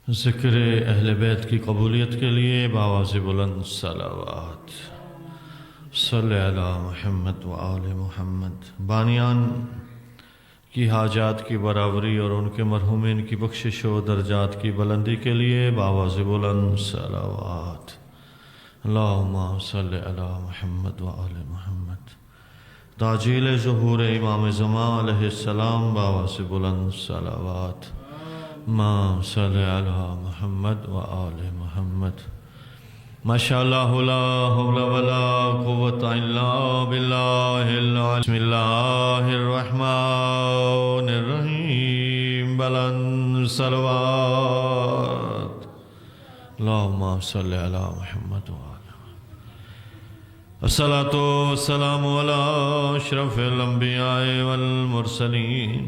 ذکر اہل بیت کی قبولیت کے لیے بآواز بلند صلوات صلی علی محمد و آل محمد۔ بانیان کی حاجات کی برابری اور ان کے مرحومین کی بخشش و درجات کی بلندی کے لیے بآواز بلند صلوات۔ اللہم صلی علی محمد و آل محمد۔ تعجیل ظہور امام زمان علیہ السلام بآواز بلند صلوات۔ ما صلی علی محمد و آل محمد۔ ماشاءاللہ لا حول ولا قوة الا باللہ العلی۔ بسم اللہ الرحمن الرحیم، بلند صلوات۔ اللہم صلی علی محمد و آل محمد۔ الصلاۃ والسلام علی اشرف الانبیاء والمرسلین،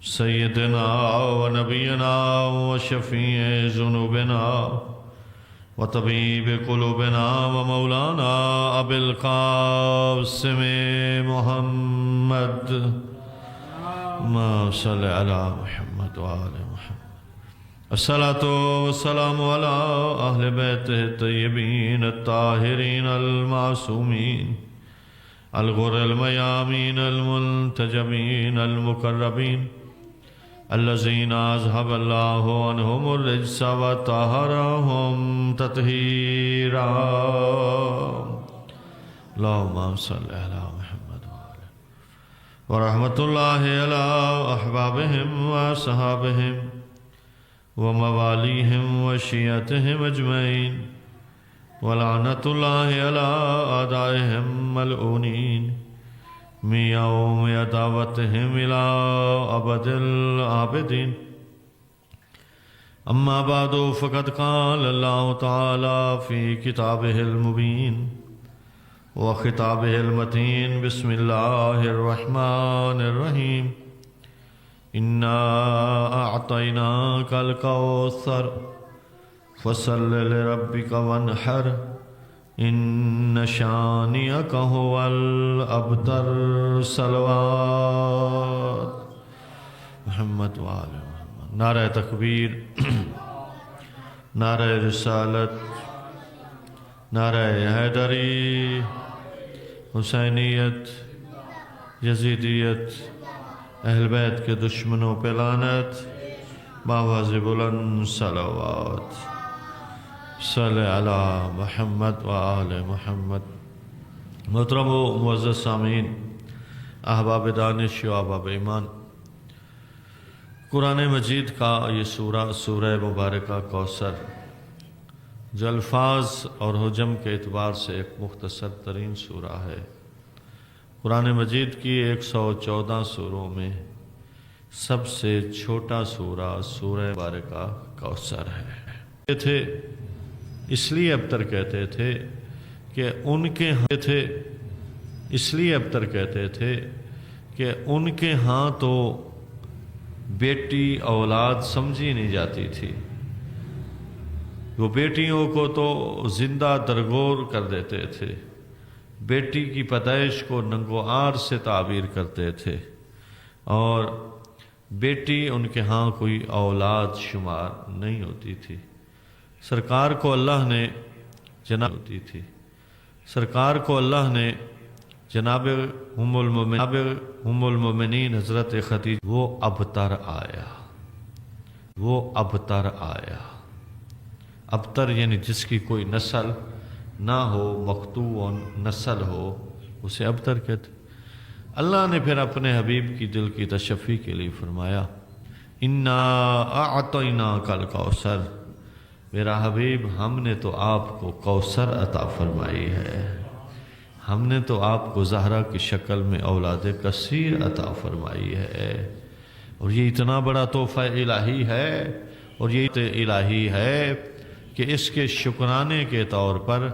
سیدنا و نبینا و شفیع ذنوبنا و طبیب قلوبنا و مولانا ابی القاسم محمد۔ ما صلی علی محمد و آل محمد۔ الصلاۃ والسلام علی اہل بیتہ الطیبین الطاہرین المعصومین، الغر المیامین المنتجبین المقربین، الذین اذهب اللہ عنہم الرجس وطہرہم تطہیرا۔ اللہم صلی علی محمد ورحمۃ اللہ علی احبابہم وصحابہم وموالیہم وشیعتہم اجمعین، ولعنۃ اللہ علی اعدائہم ملعونین من یوم عداوتہم الی ابد العابدین۔ اما بعد فقد قال اللہ تعالی فی کتابہ المبین وخطابہ المتین۔ بسم اللہ الرحمن الرحیم۔ انا اعطیناک الکوثر فصل لربک وانحر، ان شانئک هو الابتر۔ صلوات محمد و آل محمد۔ نعرہ تکبیر، نعرہ رسالت، نعرہ حیدری، حسینیت، یزیدیت، اہل بیت کے دشمنوں پہ لعنت، بآواز بلند صلوات۔ صلی علی محمد و آل محمد۔ محترم و معزز سامعین، احباب دانش و احباب ایمان، قرآن مجید کا یہ سورہ مبارکہ کوثر، جو الفاظ اور حجم کے اعتبار سے ایک مختصر ترین سورہ ہے، قرآن مجید کی 114 سوروں میں سب سے چھوٹا سورہ مبارکہ کوثر ہے۔ اس لیے ابتر کہتے تھے کہ ان کے ہاں تو بیٹی اولاد سمجھی نہیں جاتی تھی، وہ بیٹیوں کو تو زندہ درگور کر دیتے تھے، بیٹی کی پیدائش کو ننگو آر سے تعبیر کرتے تھے، اور بیٹی ان کے ہاں کوئی اولاد شمار نہیں ہوتی تھی۔ سرکار کو اللہ نے جناب ام المومنین حضرت خدیجہ، وہ ابتر آیا۔ ابتر یعنی جس کی کوئی نسل نہ ہو، مقطوع نسل ہو، اسے ابتر کہتے۔ اللہ نے پھر اپنے حبیب کی دل کی تشفی کے لیے فرمایا، انا اعطیناک الکوثر، میرا حبیب ہم نے تو آپ کو کوثر عطا فرمائی ہے، ہم نے تو آپ کو زہرا کی شکل میں اولاد کثیر عطا فرمائی ہے، اور یہ اتنا بڑا تحفہ الہی ہے، اور یہ الہی ہے کہ اس کے شکرانے کے طور پر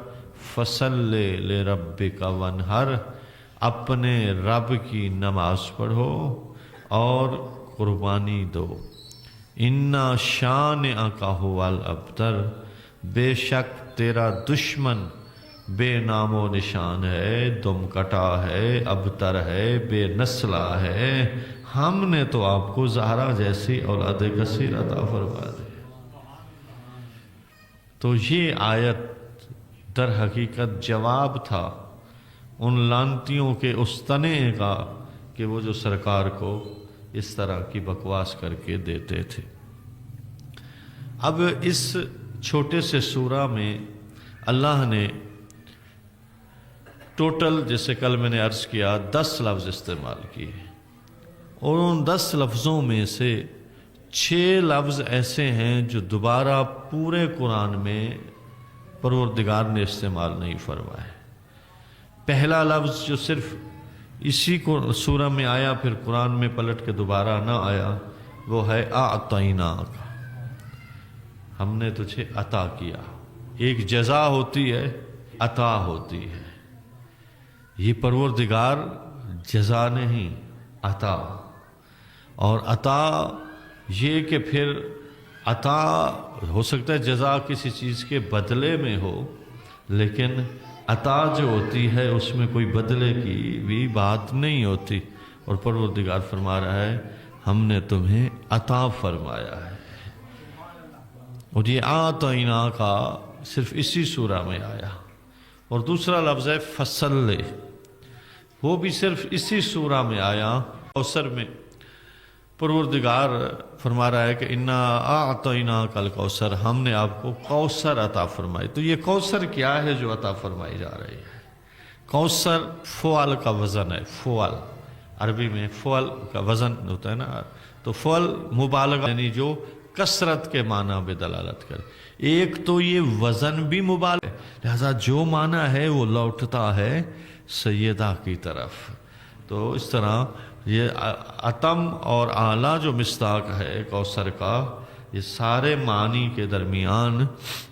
فصل لربک وانحر، اپنے رب کی نماز پڑھو اور قربانی دو۔ انا شانئک هو الابتر، بے شک تیرا دشمن بے نام و نشان ہے، دم کٹا ہے، ابتر ہے، بے نسلہ ہے، ہم نے تو آپ کو زہرا جیسی اولاد کثیر عطا فرما دی۔ تو یہ آیت در حقیقت جواب تھا ان لانتیوں کے اس تنے کا کہ وہ جو سرکار کو اس طرح کی بکواس کر کے دیتے تھے۔ اب اس چھوٹے سے سورہ میں اللہ نے ٹوٹل، جیسے کل میں نے عرض کیا، 10 لفظ استعمال کیے، اور ان 10 لفظوں میں سے 6 لفظ ایسے ہیں جو دوبارہ پورے قرآن میں پروردگار نے استعمال نہیں فرمائے۔ پہلا لفظ جو صرف اسی کو سورہ میں آیا، پھر قرآن میں پلٹ کے دوبارہ نہ آیا، وہ ہے اعطیناک، ہم نے تجھے عطا کیا۔ ایک جزا ہوتی ہے، عطا ہوتی ہے۔ یہ پروردگار جزا نہیں، عطا۔ اور عطا یہ کہ پھر عطا ہو سکتا ہے جزا کسی چیز کے بدلے میں ہو، لیکن عطا جو ہوتی ہے اس میں کوئی بدلے کی بھی بات نہیں ہوتی، اور پروردگار فرما رہا ہے ہم نے تمہیں عطا فرمایا ہے۔ اور یہ اعطینا کا صرف اسی سورہ میں آیا۔ اور دوسرا لفظ ہے فصل، وہ بھی صرف اسی سورہ میں آیا۔ کوثر میں پروردگار فرما رہا ہے کہ انا اعطیناک الکوثر، ہم نے آپ کو کوثر عطا فرمائی۔ تو یہ کوثر کیا ہے جو عطا فرمائی جا رہی ہے؟ کوثر فعل کا وزن ہے، فعل عربی میں فعل کا وزن ہوتا ہے نا، تو فعل مبالغہ یعنی جو کثرت کے معنی میں دلالت کرے۔ ایک تو یہ وزن بھی مبالغہ ہے، لہذا جو معنی ہے وہ لوٹتا ہے سیدہ کی طرف۔ تو اس طرح یہ اتم اور اعلیٰ جو مصداق ہے کوثر کا، یہ سارے معنی کے درمیان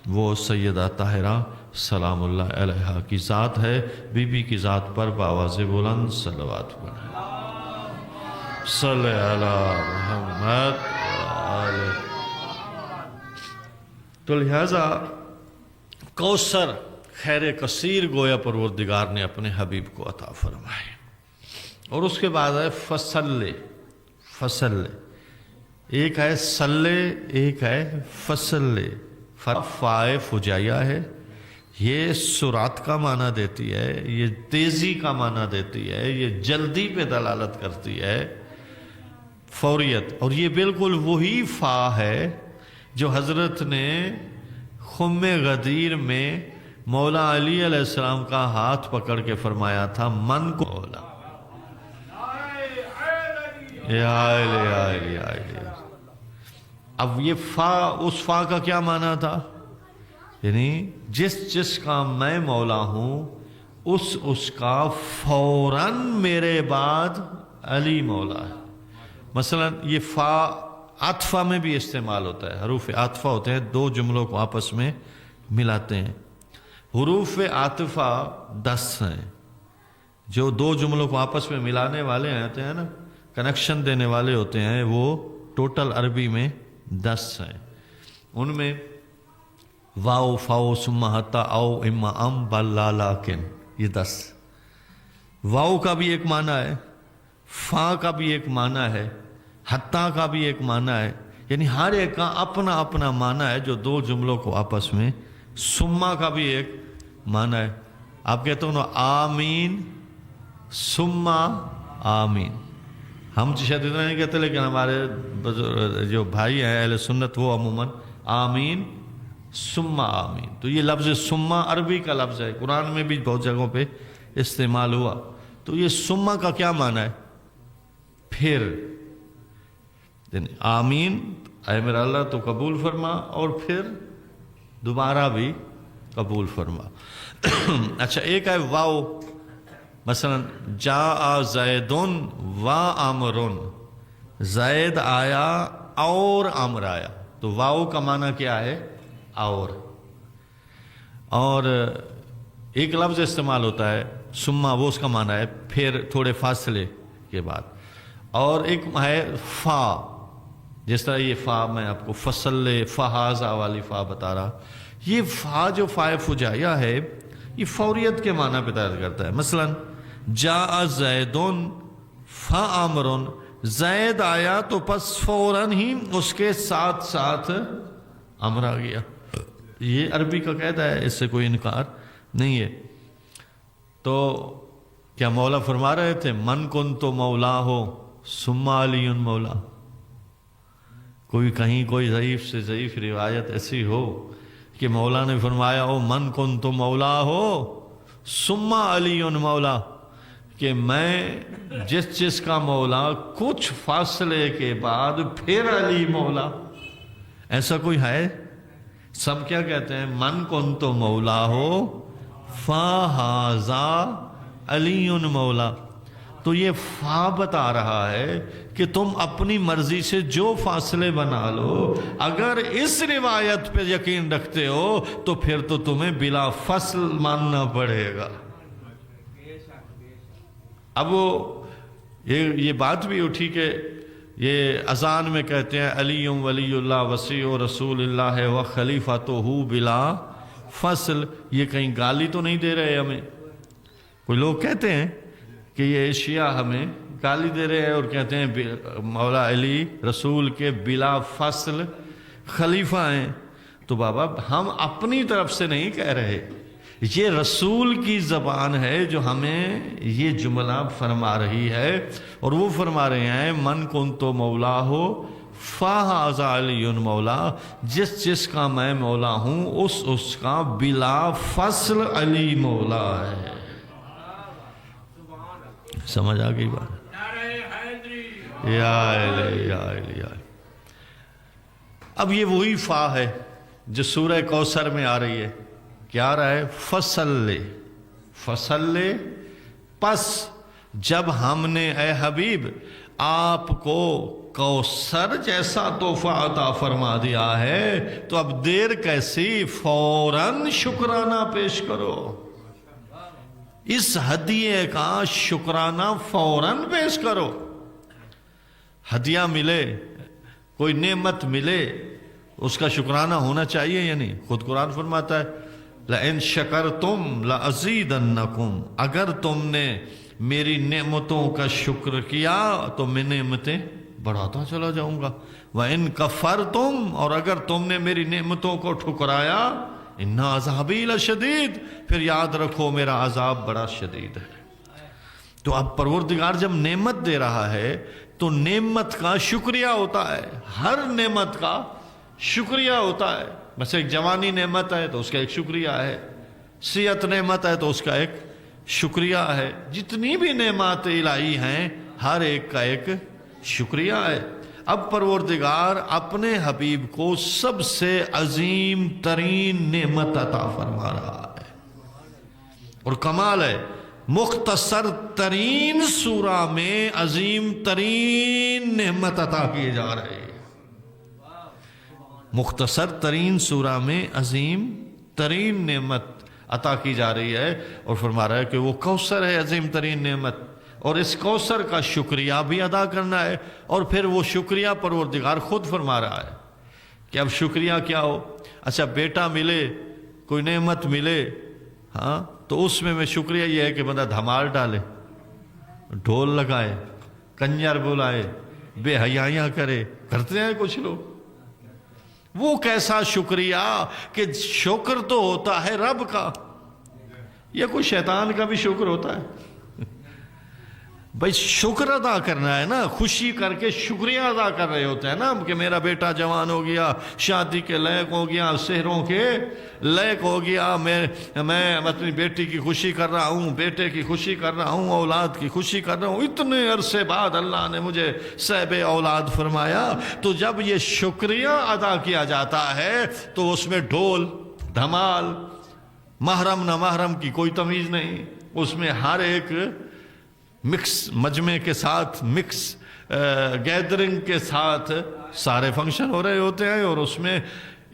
وہ سیدہ طاہرہ سلام اللہ علیہا کی ذات ہے۔ بی بی کی ذات پر بآواز بلند صلوات پڑھیں۔ صلی علی محمد وآلہ۔ تو لہذا کوثر خیر کثیر گویا پروردگار نے اپنے حبیب کو عطا فرمائے۔ اور اس کے بعد ہے فصل، فصل ایک ہے سلے، ایک ہے فصل۔ فائے فجائیہ ہے، یہ سرعت کا معنی دیتی ہے، یہ تیزی کا معنی دیتی ہے، یہ جلدی پہ دلالت کرتی ہے، فوریت۔ اور یہ بالکل وہی فا ہے جو حضرت نے خم غدیر میں مولا علی علیہ السلام کا ہاتھ پکڑ کے فرمایا تھا من کو مولا۔ اب یہ فا، اس فا کا کیا معنی تھا؟ یعنی جس کا میں مولا ہوں اس کا فوراً میرے بعد علی مولا ہے۔ مثلا یہ فا عطفہ میں بھی استعمال ہوتا ہے، حروف عطفہ ہوتے ہیں، دو جملوں کو آپس میں ملاتے ہیں۔ حروف عطفہ 10 ہیں، جو دو جملوں کو آپس میں ملانے والے ہوتے ہیں نا، کنیکشن دینے والے ہوتے ہیں، وہ ٹوٹل عربی میں 10 ہیں۔ ان میں واو فاو ثم حتی او اما ام بل لا لیکن، یہ 10۔ واو کا بھی ایک معنی ہے، فا کا بھی ایک معنی ہے، حتی کا بھی ایک معنی ہے، یعنی ہر ایک کا اپنا اپنا معنی ہے جو دو جملوں کو آپس میں۔ سما کا بھی ایک معنی ہے، آپ کہتے ہو نا آمین سما آمین۔ ہم شاید اتنا نہیں کہتے، لیکن ہمارے جو بھائی ہیں اہل سنت وہ عموماً آمین سما آمین۔ تو یہ لفظ سما عربی کا لفظ ہے، قرآن میں بھی بہت جگہوں پہ استعمال ہوا۔ تو یہ سما کا کیا معنی ہے؟ پھر آمین، اے میرا اللہ تو قبول فرما، اور پھر دوبارہ بھی قبول فرما۔ اچھا ایک ہے واو، مثلا جاء زیدن و عمرن، زید آیا اور عمر آیا، تو واو کا معنی کیا ہے؟ اور ایک لفظ استعمال ہوتا ہے سما، وہ اس کا معنی ہے پھر تھوڑے فاصلے کے بعد۔ اور ایک ہے فا، جس طرح یہ فا میں آپ کو فصل فہازہ والی فا بتا رہا، یہ فا جو فائے فجائیہ ہے یہ فوریت کے معنی پہ دلالت کرتا ہے۔ مثلا جاء زیدن فعمرن، زید آیا تو پس فوراً ہی اس کے ساتھ ساتھ عمر آ گیا۔ یہ عربی کا قاعدہ ہے، اس سے کوئی انکار نہیں ہے۔ تو کیا مولا فرما رہے تھے من کن تو مولا ہو ثم علی مولا؟ کوئی کہیں کوئی ضعیف سے ضعیف روایت ایسی ہو کہ مولا نے فرمایا ہو من کن تو مولا ہو ثم علی مولا، کہ میں جس کا مولا کچھ فاصلے کے بعد پھر علی مولا؟ ایسا کوئی ہے؟ سب کیا کہتے ہیں من کن تو مولا ہو فہذا علی مولا۔ تو یہ فا بتا رہا ہے کہ تم اپنی مرضی سے جو فاصلے بنا لو، اگر اس روایت پہ یقین رکھتے ہو تو پھر تو تمہیں بلا فصل ماننا پڑے گا۔ اب وہ یہ بات بھی اٹھی کہ یہ اذان میں کہتے ہیں علی ولی اللہ وسیع رسول اللہ و خلیفۃہ بلا فصل، یہ کہیں گالی تو نہیں دے رہے ہمیں؟ کوئی لوگ کہتے ہیں کہ یہ شیعہ ہمیں گالی دے رہے ہیں اور کہتے ہیں مولا علی رسول کے بلا فصل خلیفہ ہیں۔ تو بابا ہم اپنی طرف سے نہیں کہہ رہے، یہ رسول کی زبان ہے جو ہمیں یہ جملہ فرما رہی ہے، اور وہ فرما رہے ہیں من کن تو مولا ہو فہذا علی مولا، جس کا میں مولا ہوں اس کا بلا فصل علی مولا ہے۔ سمجھ آ گئی بات؟ یا علی یا علی یا علی۔ اب یہ وہی فا ہے جو سورہ کوثر میں آ رہی ہے، کیا آ رہا ہے؟ فصل فصل، پس جب ہم نے اے حبیب آپ کو کوثر جیسا تحفہ عطا فرما دیا ہے تو اب دیر کیسی، فوراً شکرانہ پیش کرو، اس ہدیے کا شکرانہ فوراً پیش کرو۔ ہدیہ ملے، کوئی نعمت ملے، اس کا شکرانہ ہونا چاہیے یا نہیں؟ خود قرآن فرماتا ہے لَإِن شَكَرْتُمْ لَأَزِيدَنَّكُمْ، اگر تم نے میری نعمتوں کا شکر کیا تو میں نعمتیں بڑھاتا چلا جاؤں گا، وَإِن كَفَرْتُمْ، اور اگر تم نے میری نعمتوں کو ٹھکرایا اِنَّ عَذَابِي لَشَدِيدٌ، پھر یاد رکھو میرا عذاب بڑا شدید ہے۔ تو اب پروردگار جب نعمت دے رہا ہے تو نعمت کا شکریہ ہوتا ہے، ہر نعمت کا شکریہ ہوتا ہے۔ بس ایک جوانی نعمت ہے تو اس کا ایک شکریہ ہے، صحت نعمت ہے تو اس کا ایک شکریہ ہے، جتنی بھی نعمات الہی ہیں ہر ایک کا ایک شکریہ ہے۔ اب پروردگار اپنے حبیب کو سب سے عظیم ترین نعمت عطا فرما رہا ہے، اور کمال ہے مختصر ترین سورہ میں عظیم ترین نعمت عطا کیے جا رہے ہیں۔ مختصر ترین سورہ میں عظیم ترین نعمت عطا کی جا رہی ہے، اور فرما رہا ہے کہ وہ کوثر ہے عظیم ترین نعمت، اور اس کوثر کا شکریہ بھی ادا کرنا ہے۔ اور پھر وہ شکریہ پروردگار خود فرما رہا ہے کہ اب شکریہ کیا ہو؟ اچھا بیٹا ملے، کوئی نعمت ملے، ہاں تو اس میں شکریہ یہ ہے کہ بندہ دھمال ڈالے، ڈھول لگائے، کنجر بلائے، بے حیائیاں کرے، کرتے ہیں کچھ لوگ۔ وہ کیسا شکریہ کہ شکر تو ہوتا ہے رب کا، یا کوئی شیطان کا بھی شکر ہوتا ہے؟ بھائی شکر ادا کرنا ہے نا، خوشی کر کے شکریہ ادا کر رہے ہوتے ہیں نا کہ میرا بیٹا جوان ہو گیا، شادی کے لائق ہو گیا، شہروں کے لائق ہو گیا، میں اپنی بیٹی کی خوشی کر رہا ہوں، بیٹے کی خوشی کر رہا ہوں، اولاد کی خوشی کر رہا ہوں، اتنے عرصے بعد اللہ نے مجھے صاحب اولاد فرمایا۔ تو جب یہ شکریہ ادا کیا جاتا ہے تو اس میں ڈھول دھمال، محرم نہ محرم کی کوئی تمیز نہیں، اس میں ہر ایک مکس مجمع کے ساتھ، مکس گیدرنگ کے ساتھ سارے فنکشن ہو رہے ہوتے ہیں، اور اس میں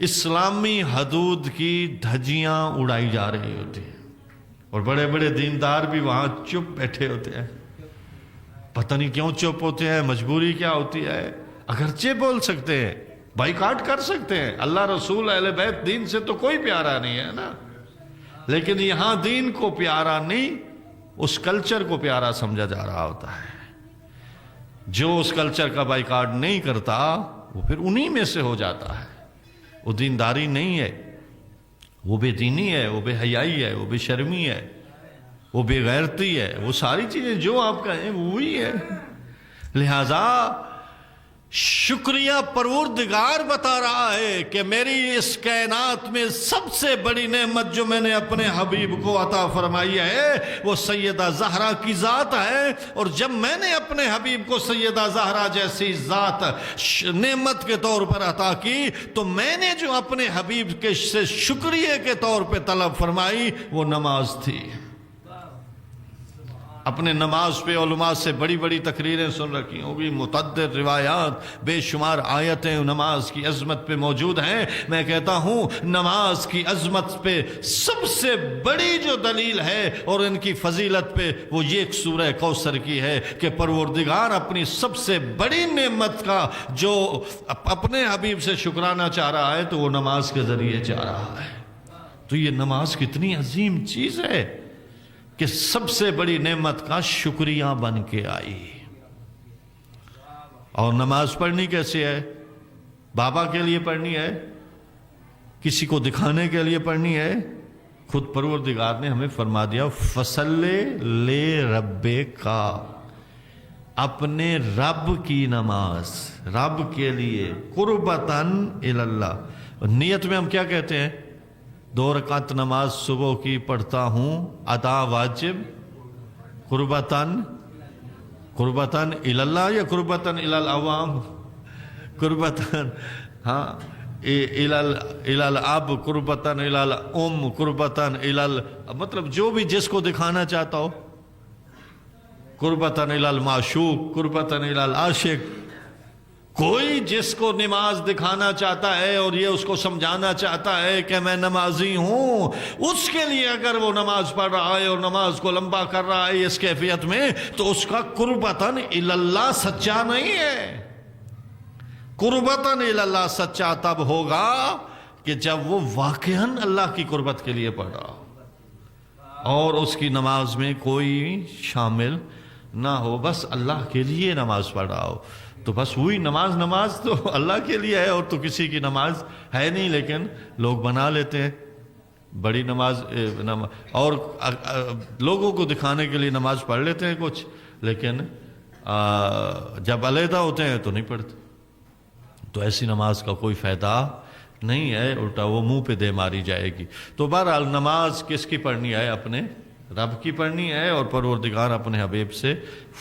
اسلامی حدود کی دھجیاں اڑائی جا رہی ہوتی ہیں، اور بڑے بڑے دیندار بھی وہاں چپ بیٹھے ہوتے ہیں۔ پتہ نہیں کیوں چپ ہوتے ہیں، مجبوری کیا ہوتی ہے؟ اگرچہ بول سکتے ہیں، بائیکاٹ کر سکتے ہیں، اللہ رسول اہل بیت دین سے تو کوئی پیارا نہیں ہے نا، لیکن یہاں دین کو پیارا نہیں، اس کلچر کو پیارا سمجھا جا رہا ہوتا ہے۔ جو اس کلچر کا بائیکاٹ نہیں کرتا وہ پھر انہی میں سے ہو جاتا ہے، وہ دینداری نہیں ہے۔ وہ بے دینی ہے، وہ بے حیائی ہے، وہ بے شرمی ہے، وہ بے غیرتی ہے، وہ ساری چیزیں جو آپ کہیں وہی ہے۔ لہذا شکریہ پروردگار بتا رہا ہے کہ میری اس کائنات میں سب سے بڑی نعمت جو میں نے اپنے حبیب کو عطا فرمائی ہے وہ سیدہ زہرا کی ذات ہے، اور جب میں نے اپنے حبیب کو سیدہ زہرا جیسی ذات نعمت کے طور پر عطا کی تو میں نے جو اپنے حبیب کے سے شکریہ کے طور پہ طلب فرمائی وہ نماز تھی۔ اپنے نماز پہ علماء سے بڑی بڑی تقریریں سن رکھی ہوگی، متعدد روایات، بے شمار آیتیں نماز کی عظمت پہ موجود ہیں۔ میں کہتا ہوں نماز کی عظمت پہ سب سے بڑی جو دلیل ہے اور ان کی فضیلت پہ وہ یہ ایک سورہ کوثر کی ہے کہ پروردگار اپنی سب سے بڑی نعمت کا جو اپنے حبیب سے شکرانہ چاہ رہا ہے تو وہ نماز کے ذریعے چاہ رہا ہے۔ تو یہ نماز کتنی عظیم چیز ہے کہ سب سے بڑی نعمت کا شکریہ بن کے آئی۔ اور نماز پڑھنی کیسے ہے؟ بابا کے لیے پڑھنی ہے، کسی کو دکھانے کے لیے پڑھنی ہے؟ خود پروردگار نے ہمیں فرما دیا فصلِ لِرَبِّکَ، اپنے رب کی نماز، رب کے لیے، قربتاً الی اللہ۔ نیت میں ہم کیا کہتے ہیں؟ 2 رکعت نماز صبح کی پڑھتا ہوں، ادا واجب، قربتاً الی اللہ یا قربتاً الی العوام؟ قربتاً، ہاں، الی الاب، قربتاً الی الام، قربتاً الی مطلب جو بھی جس کو دکھانا چاہتا ہو، قربتاً الی المعشوق، قربتاً الی العاشق۔ کوئی جس کو نماز دکھانا چاہتا ہے اور یہ اس کو سمجھانا چاہتا ہے کہ میں نمازی ہوں، اس کے لیے اگر وہ نماز پڑھ رہا ہے اور نماز کو لمبا کر رہا ہے اس کیفیت میں تو اس کا قربتاً الی اللہ سچا نہیں ہے۔ قربتاً الی اللہ سچا تب ہوگا کہ جب وہ واقعاً اللہ کی قربت کے لیے پڑھ رہا ہو اور اس کی نماز میں کوئی شامل نہ ہو، بس اللہ کے لیے نماز پڑھ رہا ہو۔ تو بس وہی نماز تو اللہ کے لیے ہے اور تو کسی کی نماز ہے نہیں، لیکن لوگ بنا لیتے ہیں بڑی نماز اور لوگوں کو دکھانے کے لیے نماز پڑھ لیتے ہیں کچھ، لیکن جب علیحدہ ہوتے ہیں تو نہیں پڑھتے۔ تو ایسی نماز کا کوئی فائدہ نہیں ہے، الٹا وہ منہ پہ دے ماری جائے گی۔ تو بہرحال نماز کس کی پڑھنی ہے؟ اپنے رب کی پڑھنی ہے، اور پروردگار اپنے حبیب سے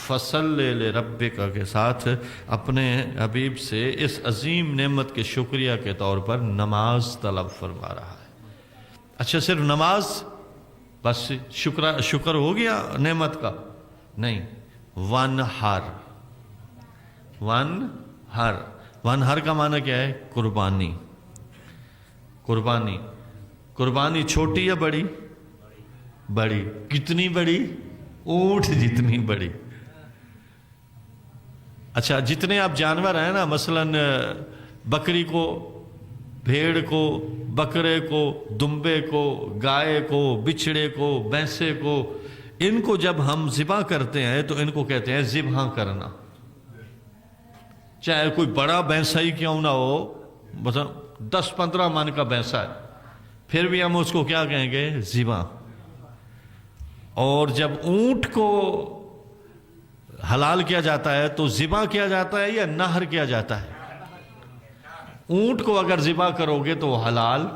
فصل لربک کے ساتھ اپنے حبیب سے اس عظیم نعمت کے شکریہ کے طور پر نماز طلب فرما رہا ہے۔ اچھا، صرف نماز بس شکر ہو گیا نعمت کا؟ نہیں، ونہر کا معنی کیا ہے؟ قربانی۔ قربانی چھوٹی یا بڑی؟ بڑی۔ کتنی بڑی؟ اونٹ جتنی بڑی۔ اچھا، جتنے آپ جانور ہیں نا، مثلاً بکری کو، بھیڑ کو، بکرے کو، دمبے کو، گائے کو، بچھڑے کو، بھینسے کو، ان کو جب ہم ذبح کرتے ہیں تو ان کو کہتے ہیں ذبح کرنا۔ چاہے کوئی بڑا بھینسا ہی کیوں نہ ہو، مثلا 10-15 من کا بھینسا ہے، پھر بھی ہم اس کو کیا کہیں گے؟ ذبح۔ اور جب اونٹ کو حلال کیا جاتا ہے تو ذبح کیا جاتا ہے یا نہر کیا جاتا ہے؟ اونٹ کو اگر ذبح کرو گے تو وہ حلال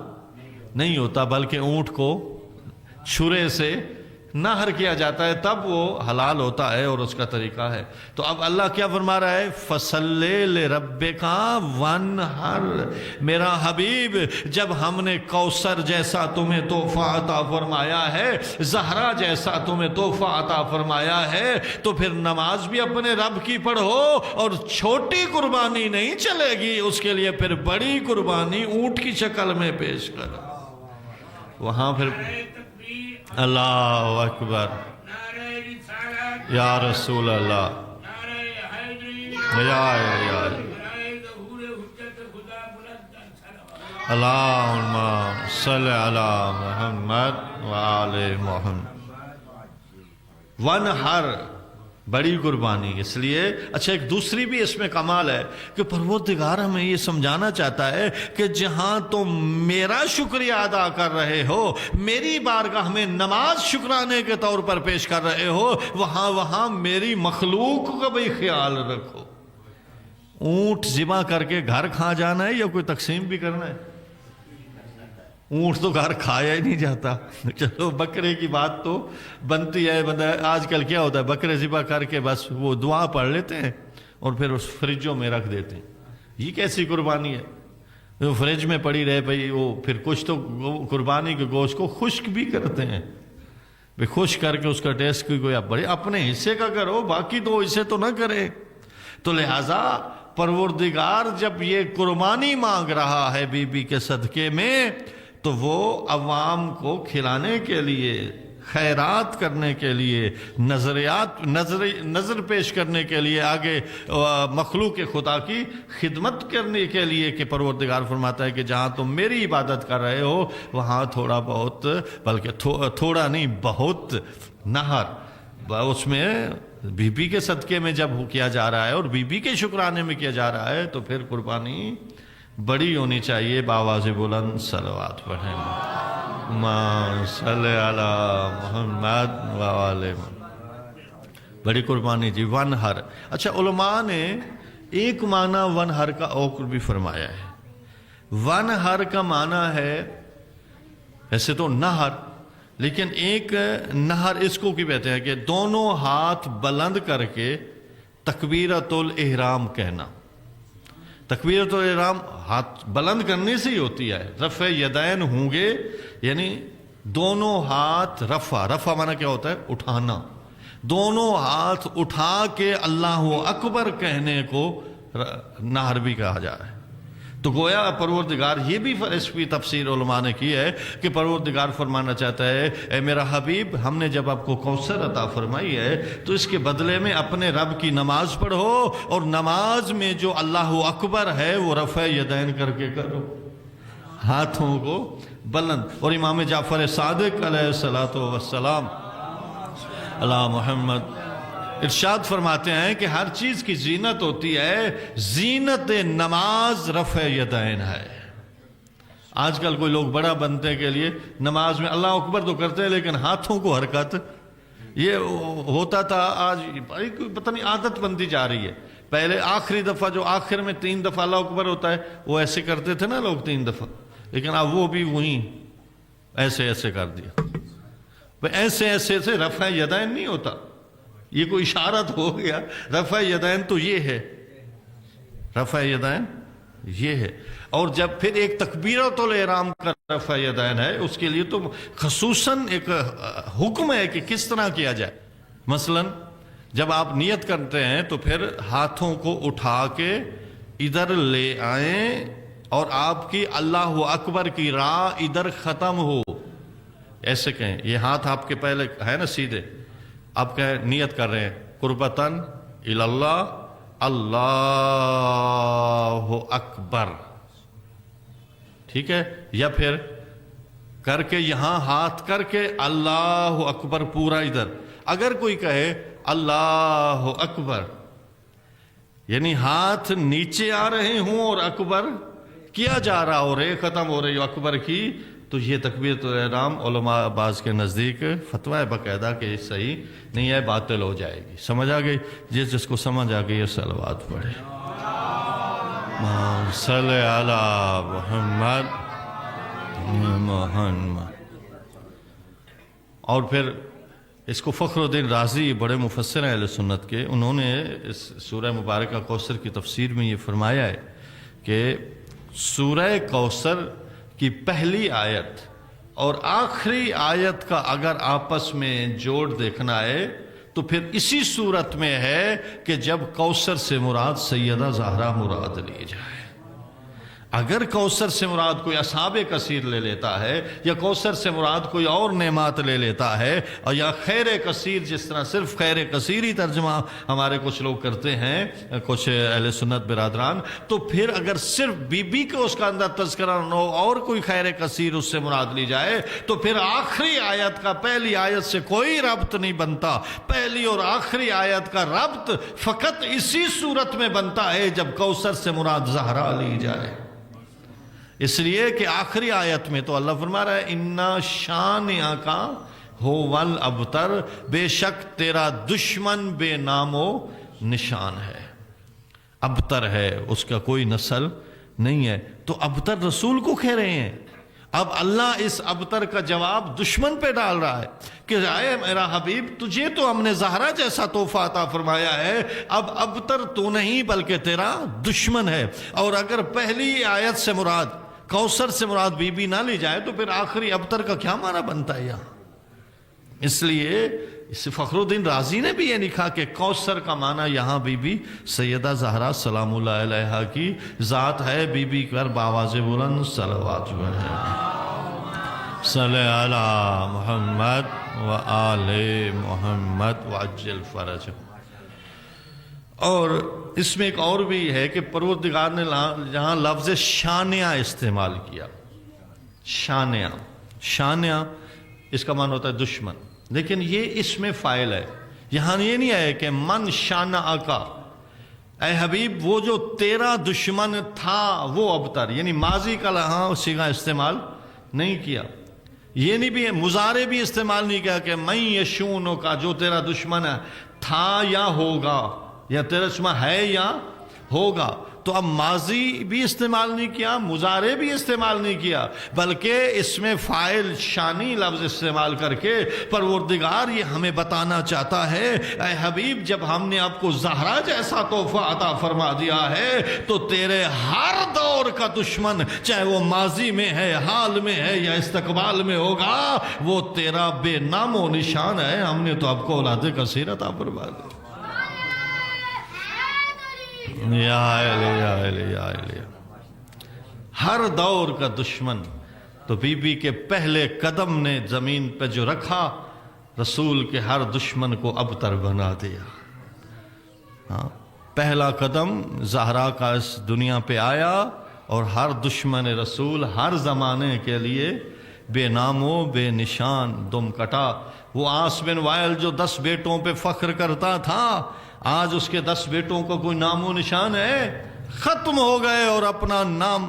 نہیں ہوتا، بلکہ اونٹ کو چھرے سے نہر کیا جاتا ہے، تب وہ حلال ہوتا ہے، اور اس کا طریقہ ہے۔ تو اب اللہ کیا فرما رہا ہے؟ فصل لربک وانحر۔ میرا حبیب، جب ہم نے کوثر جیسا تمہیں تحفہ عطا فرمایا ہے، زہرا جیسا تمہیں تحفہ عطا فرمایا ہے، تو پھر نماز بھی اپنے رب کی پڑھو، اور چھوٹی قربانی نہیں چلے گی، اس کے لیے پھر بڑی قربانی اونٹ کی شکل میں پیش کرو۔ وہاں پھر اللہ اکبر، یا رسول اللہ، یا اللہم صلی علی محمد وآل محمد۔ ونحر، بڑی قربانی. اس لیے اچھا ایک دوسری بھی اس میں کمال ہے کہ پروردگار ہمیں یہ سمجھانا چاہتا ہے کہ جہاں تم میرا شکریہ ادا کر رہے ہو، میری بارگاہ میں نماز شکرانے کے طور پر پیش کر رہے ہو، وہاں میری مخلوق کا بھی خیال رکھو. اونٹ ذبح کر کے گھر کھا جانا ہے یا کوئی تقسیم بھی کرنا ہے؟ اونٹ تو گھر کھایا ہی نہیں جاتا. چلو بکرے کی بات تو بنتی ہے. بندہ آج کل کیا ہوتا ہے، بکرے ذبح کر کے بس وہ دعا پڑھ لیتے ہیں اور پھر اس فریجوں میں رکھ دیتے ہیں. یہ کیسی قربانی ہے؟ وہ فریج میں پڑی رہے بھائی. وہ پھر کچھ تو قربانی کے گوشت کو خشک بھی کرتے ہیں. بھائی خشک کر کے اس کا ٹیسٹ کوئی بڑے اپنے حصے کا کرو، باقی تو اسے تو نہ کرے. تو لہٰذا پروردگار جب یہ قربانی مانگ رہا ہے بی بی کے صدقے میں، تو وہ عوام کو کھلانے کے لیے، خیرات کرنے کے لیے، نظر پیش کرنے کے لیے، آگے مخلوق خدا کی خدمت کرنے کے لیے، کہ پروردگار فرماتا ہے کہ جہاں تم میری عبادت کر رہے ہو وہاں تھوڑا بہت، بلکہ تھوڑا نہیں بہت نہر اس میں بی بی کے صدقے میں جب کیا جا رہا ہے اور بی بی کے شکرانے میں کیا جا رہا ہے، تو پھر قربانی بڑی ہونی چاہیے. باواز بلند صلوات پڑھیں. اللہم صلی علی محمد وآل محمد. بڑی قربانی جی. ون ہر. اچھا علماء نے ایک معنی ون ہر کا اور بھی فرمایا ہے. ون ہر کا معنی ہے ایسے تو نہر، لیکن ایک نہر اس کو کی کہتے ہیں کہ دونوں ہاتھ بلند کر کے تکبیرۃ الاحرام کہنا. تکبیرۃ الاحرام ہاتھ بلند کرنے سے ہی ہوتی ہے. رفع یدین ہوں گے یعنی دونوں ہاتھ رفع معنی کیا ہوتا ہے؟ اٹھانا. دونوں ہاتھ اٹھا کے اللہ اکبر کہنے کو نہر بھی کہا جا رہا ہے. تو گویا پروردگار، یہ بھی فلسفی تفسیر علماء نے کی ہے کہ پروردگار فرمانا چاہتا ہے اے میرا حبیب، ہم نے جب آپ کو کوثر عطا فرمائی ہے تو اس کے بدلے میں اپنے رب کی نماز پڑھو، اور نماز میں جو اللہ اکبر ہے وہ رفع یدین کر کے کرو، ہاتھوں کو بلند. اور امام جعفر صادق علیہ الصلوۃ والسلام علی محمد ارشاد فرماتے ہیں کہ ہر چیز کی زینت ہوتی ہے، زینت نماز رفع یدین ہے. آج کل کوئی لوگ بڑا بننے کے لیے نماز میں اللہ اکبر تو کرتے ہیں لیکن ہاتھوں کو حرکت، یہ ہوتا تھا، آج پتہ نہیں عادت بنتی جا رہی ہے. پہلے آخری دفعہ جو آخر میں 3 دفعہ اللہ اکبر ہوتا ہے وہ ایسے کرتے تھے نا لوگ 3 دفعہ، لیکن اب وہ بھی وہیں ایسے کر دیا. ایسے سے رفع یدین نہیں ہوتا، یہ کوئی اشارت ہو گیا. رفع یدین تو یہ ہے، رفع یدین یہ ہے. اور جب پھر ایک تکبیرۃ الاحرام کا رفع یدین ہے، اس کے لیے تو خصوصاً ایک حکم ہے کہ کس طرح کیا جائے. مثلا جب آپ نیت کرتے ہیں تو پھر ہاتھوں کو اٹھا کے ادھر لے آئیں اور آپ کی اللہ اکبر کی راہ ادھر ختم ہو. ایسے کہیں، یہ ہاتھ آپ کے پہلے ہے نا سیدھے، آپ کہیں نیت کر رہے ہیں قربتاً اللہ، اللہ اکبر، ٹھیک ہے؟ یا پھر کر کے یہاں ہاتھ کر کے اللہ اکبر پورا ادھر. اگر کوئی کہے اللہ اکبر یعنی ہاتھ نیچے آ رہے ہوں اور اکبر کیا جا رہا ہو رہے، ختم ہو رہی ہو اکبر کی، تو یہ تکبیرۃ الاحرام علماء بعض کے نزدیک فتویٰ ہے باقاعدہ کہ صحیح نہیں ہے، باطل ہو جائے گی. سمجھ آ گئی؟ جس کو سمجھ آ گئی ہے صلوات پڑھے. صلی علی محمد محمد. اور پھر اس کو فخر الدین رازی بڑے مفسر ہیں اہل سنت کے، انہوں نے اس سورہ مبارکہ کوثر کی تفسیر میں یہ فرمایا ہے کہ سورہ کوثر کی پہلی آیت اور آخری آیت کا اگر آپس میں جوڑ دیکھنا ہے تو پھر اسی صورت میں ہے کہ جب کوثر سے مراد سیدہ زہرا مراد لی جائے. اگر کوثر سے مراد کوئی اصحاب کثیر لے لیتا ہے، یا کوثر سے مراد کوئی اور نعمات لے لیتا ہے، اور یا خیر کثیر، جس طرح صرف خیر کثیر ہی ترجمہ ہمارے کچھ لوگ کرتے ہیں، کچھ اہل سنت برادران، تو پھر اگر صرف بی بی کو اس کا اندر تذکرہ نہ ہو اور کوئی خیر کثیر اس سے مراد لی جائے، تو پھر آخری آیت کا پہلی آیت سے کوئی ربط نہیں بنتا۔ پہلی اور آخری آیت کا ربط فقط اسی صورت میں بنتا ہے جب کوثر سے مراد زہرا لی جائے، اس لیے کہ آخری آیت میں تو اللہ فرما رہا ہے اِنَّا شَانِئَکَ هُوَ الْأَبْتَرُ، بے شک تیرا دشمن بے نام و نشان ہے، ابتر ہے، اس کا کوئی نسل نہیں ہے۔ تو ابتر رسول کو کہہ رہے ہیں، اب اللہ اس ابتر کا جواب دشمن پہ ڈال رہا ہے کہ اے میرا حبیب، تجھے تو ہم نے زہرا جیسا تحفہ عطا فرمایا ہے، اب ابتر تو نہیں بلکہ تیرا دشمن ہے۔ اور اگر پہلی آیت سے مراد کوثر سے مراد بی بی نہ لی جائے تو پھر آخری ابتر کا کیا معنی بنتا ہے یہاں؟ اس لیے فخر الدین رازی نے بھی یہ لکھا کہ کوثر کا معنی یہاں بی بی سیدہ زہرا سلام اللہ علیہا کی ذات ہے، بی بی پر بآواز بلند صلوات صلی علی محمد و آل محمد وعجل فرج۔ اور اس میں ایک اور بھی ہے کہ پروردگار نے جہاں لفظ شانیہ استعمال کیا، شانیہ اس کا معنی ہوتا ہے دشمن، لیکن یہ اس میں فاعل ہے، یہاں یہ نہیں ہے کہ من شانعک، اے حبیب وہ جو تیرا دشمن تھا وہ ابتر، یعنی ماضی کا یہاں صیغہ استعمال نہیں کیا، یہ نہیں بھی مضارع بھی استعمال نہیں کیا کہ من یشونو کا، جو تیرا دشمن تھا یا ہوگا، یا تیرا دشمن ہے یا ہوگا۔ تو اب ماضی بھی استعمال نہیں کیا، مضارع بھی استعمال نہیں کیا، بلکہ اس میں فاعل شانی لفظ استعمال کر کے پروردگار یہ ہمیں بتانا چاہتا ہے اے حبیب جب ہم نے آپ کو زہرا جیسا تحفہ عطا فرما دیا ہے تو تیرے ہر دور کا دشمن، چاہے وہ ماضی میں ہے، حال میں ہے یا استقبال میں ہوگا، وہ تیرا بے نام و نشان ہے۔ ہم نے تو آپ کو اولاد کثیر عطا فرما دی۔ ہر دور کا دشمن، تو بی بی کے پہلے قدم نے زمین پہ جو رکھا، رسول کے ہر دشمن کو ابتر بنا دیا۔ پہلا قدم زہرا کا اس دنیا پہ آیا اور ہر دشمن رسول ہر زمانے کے لیے بے نام و بے نشان دم کٹا۔ وہ عاص بن وائل جو 10 بیٹوں پہ فخر کرتا تھا، آج اس کے 10 بیٹوں کو کوئی نام و نشان ہے؟ ختم ہو گئے، اور اپنا نام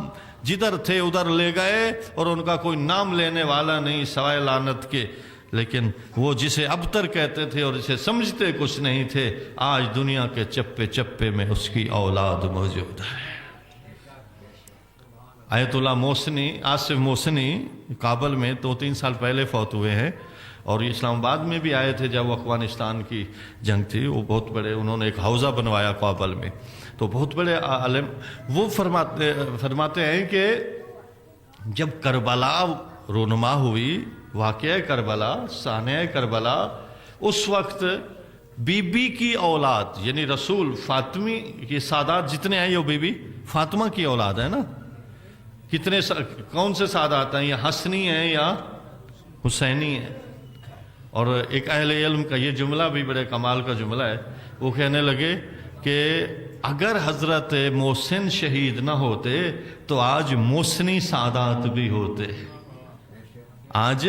جدھر تھے ادھر لے گئے، اور ان کا کوئی نام لینے والا نہیں سوائے لعنت کے۔ لیکن وہ جسے ابتر کہتے تھے اور جسے سمجھتے کچھ نہیں تھے، آج دنیا کے چپے چپے میں اس کی اولاد موجود ہے۔ آیت اللہ محسنی، آصف محسنی کابل میں 2-3 سال پہلے فوت ہوئے ہیں، اور یہ اسلام آباد میں بھی آئے تھے جب افغانستان کی جنگ تھی۔ وہ بہت بڑے، انہوں نے ایک حوضہ بنوایا کابل میں، تو بہت بڑے عالم، وہ فرماتے ہیں کہ جب کربلا رونما ہوئی، واقعہ کربلا، سانحہ کربلا، اس وقت بی بی کی اولاد یعنی رسول فاطمی کی سادات جتنے ہیں، یہ بی بی فاطمہ کی اولاد ہے نا۔ کتنے کون سے سادات ہیں؟ یہ حسنی ہیں یا حسینی ہیں؟ اور ایک اہل علم کا یہ جملہ بھی بڑے کمال کا جملہ ہے، وہ کہنے لگے کہ اگر حضرت محسن شہید نہ ہوتے تو آج محسنی سادات بھی ہوتے، آج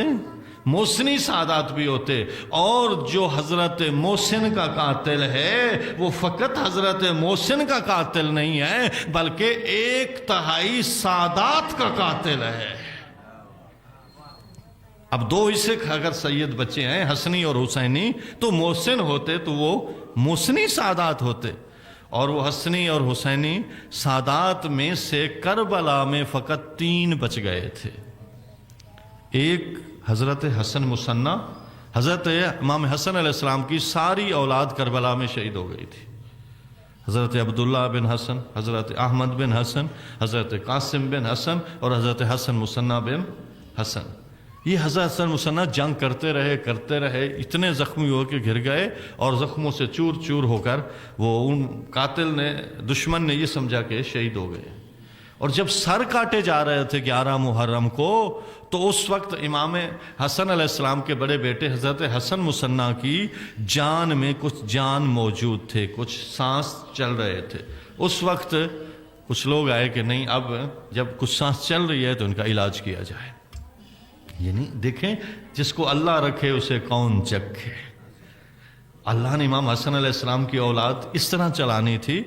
محسنی سادات بھی ہوتے، اور جو حضرت محسن کا قاتل ہے وہ فقط حضرت محسن کا قاتل نہیں ہے بلکہ 1/3 سادات کا قاتل ہے۔ اب 2 حصے اگر سید بچے ہیں، حسنی اور حسینی، تو محسن ہوتے تو وہ محسنی سادات ہوتے، اور وہ حسنی اور حسینی سادات میں سے کربلا میں فقط 3 بچ گئے تھے۔ ایک حضرت حسن مثنیٰ، حضرت امام حسن علیہ السلام کی ساری اولاد کربلا میں شہید ہو گئی تھی۔ حضرت عبداللہ بن حسن، حضرت احمد بن حسن، حضرت قاسم بن حسن اور حضرت حسن مثنیٰ بن حسن۔ یہ حضرت حسن مثنیٰ جنگ کرتے رہے، اتنے زخمی ہو کے گر گئے، اور زخموں سے چور چور ہو کر وہ ان قاتل نے، دشمن نے یہ سمجھا کہ شہید ہو گئے، اور جب سر کاٹے جا رہے تھے 11 محرم کو تو اس وقت امام حسن علیہ السلام کے بڑے بیٹے حضرت حسن مصنع کی جان میں کچھ جان موجود تھے، کچھ سانس چل رہے تھے۔ اس وقت کچھ لوگ آئے کہ نہیں، اب جب کچھ سانس چل رہی ہے تو ان کا علاج کیا جائے۔ یعنی دیکھیں، جس کو اللہ رکھے اسے کون چکھے۔ اللہ نے امام حسن علیہ السلام کی اولاد اس طرح چلانی تھی،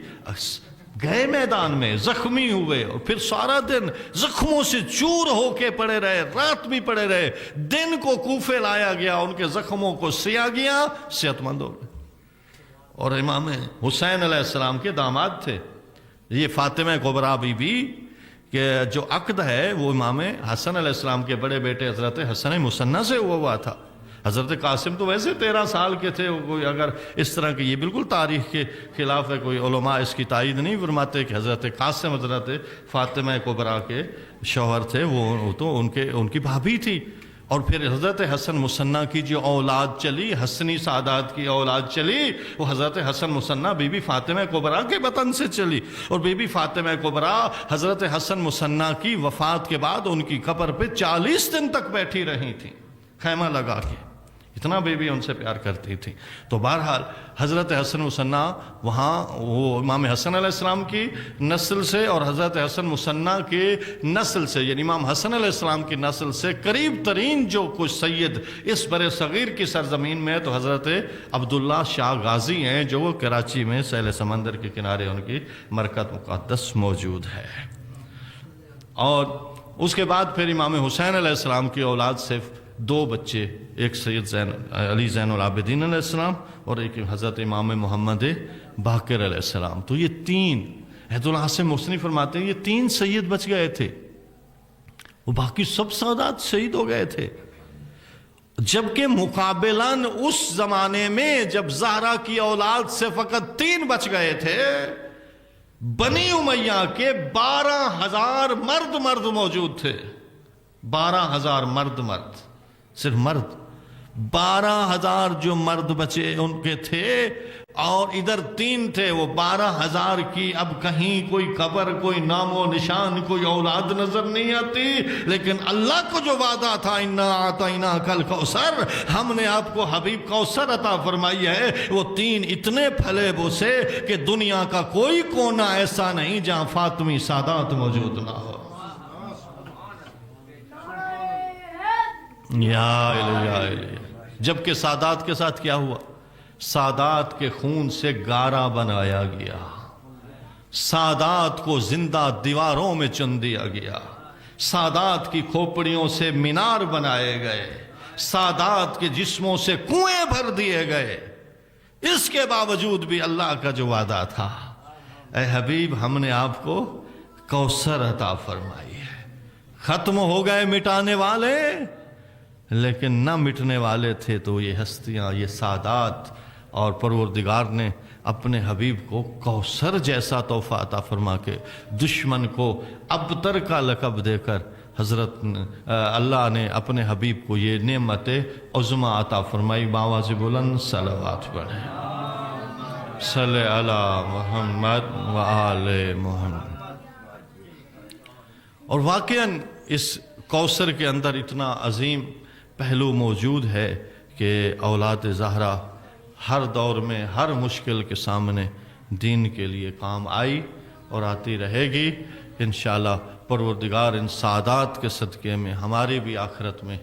گئے میدان میں زخمی ہوئے اور پھر سارا دن زخموں سے چور ہو کے پڑے رہے، رات بھی پڑے رہے، دن کو کوفے لایا گیا، ان کے زخموں کو سیا گیا، صحت مند ہو گئے۔ اور امام حسین علیہ السلام کے داماد تھے یہ فاطمہ کبریٰ بی بی، کہ جو عقد ہے وہ امام حسن علیہ السلام کے بڑے بیٹے حضرت حسن مصنع سے ہوا تھا۔ حضرت قاسم تو ویسے 13 سال کے تھے، کوئی اگر اس طرح کی، یہ بالکل تاریخ کے خلاف ہے، کوئی علماء اس کی تائید نہیں فرماتے کہ حضرت قاسم حضرت فاطمہ کبریٰ کے شوہر تھے، وہ تو ان کی بھابھی تھی۔ اور پھر حضرت حسن مصنع کی جو اولاد چلی، حسنی سادات کی اولاد چلی، وہ حضرت حسن مصنع بی بی فاطمہ کبریٰ کے بطن سے چلی۔ اور بی بی فاطمہ کبریٰ حضرت حسن مصنع کی وفات کے بعد ان کی قبر پہ 40 دن تک بیٹھی رہی تھیں، خیمہ لگا کے، اتنا بی بی ان سے پیار کرتی تھی۔ تو بہرحال حضرت حسن مصنع وہاں، وہ امام حسن علیہ السلام کی نسل سے اور حضرت حسن مصنع کے نسل سے، یعنی امام حسن علیہ السلام کی نسل سے قریب ترین جو کچھ سید اس بر صغیر کی سرزمین میں تو حضرت عبداللہ شاہ غازی ہیں، جو وہ کراچی میں سیل سمندر کے کنارے ان کی مرکز مقدس موجود ہے۔ اور اس کے بعد پھر امام حسین علیہ السلام کی اولاد سے 2 بچے، ایک سید علی زین العابدین علیہ السلام اور ایک حضرت امام محمد باقر علیہ السلام۔ تو یہ 3، عید الحسن مصنف فرماتے ہیں یہ 3 سید بچ گئے تھے، وہ باقی سب سادات شہید ہو گئے تھے۔ جبکہ مقابلاً اس زمانے میں جب زہرا کی اولاد سے فقط 3 بچ گئے تھے، بنی امیہ کے 12,000 مرد موجود تھے، 12,000 مرد، صرف مرد، 12,000 جو مرد بچے ان کے تھے، اور ادھر 3 تھے، وہ 12,000 کی اب کہیں کوئی قبر، کوئی نام و نشان، کوئی اولاد نظر نہیں آتی۔ لیکن اللہ کو جو وعدہ تھا، اِنَّا أَعْطَيْنَاكَ الْكَوْثَرَ، ہم نے آپ کو حبیب کوثر عطا فرمائی ہے، وہ 3 اتنے پھلے بوسے کہ دنیا کا کوئی کونا ایسا نہیں جہاں فاطمی سادات موجود نہ ہو۔ یا الہی۔ جبکہ سادات کے ساتھ کیا ہوا؟ سادات کے خون سے گارا بنایا گیا، سادات کو زندہ دیواروں میں چن دیا گیا، سادات کی کھوپڑیوں سے مینار بنائے گئے، سادات کے جسموں سے کنویں بھر دیے گئے۔ اس کے باوجود بھی اللہ کا جو وعدہ تھا، اے حبیب ہم نے آپ کو کوثر عطا فرمائی ہے۔ ختم ہو گئے مٹانے والے، لیکن نہ مٹنے والے تھے تو یہ ہستیاں، یہ سادات، اور پروردگار نے اپنے حبیب کو کوثر جیسا تحفہ عطا فرما کے دشمن کو ابتر کا لقب دے کر حضرت اللہ نے اپنے حبیب کو یہ نعمت عظمی عطا فرمائی۔ باواز بلند صلوات پڑھیں، صلی علی محمد و آل محمد۔ اور واقعاً اس کوثر کے اندر اتنا عظیم پہلو موجود ہے کہ اولاد زہرا ہر دور میں ہر مشکل کے سامنے دین کے لیے کام آئی اور آتی رہے گی۔ انشاءاللہ پروردگار ان سعادات کے صدقے میں ہماری بھی آخرت میں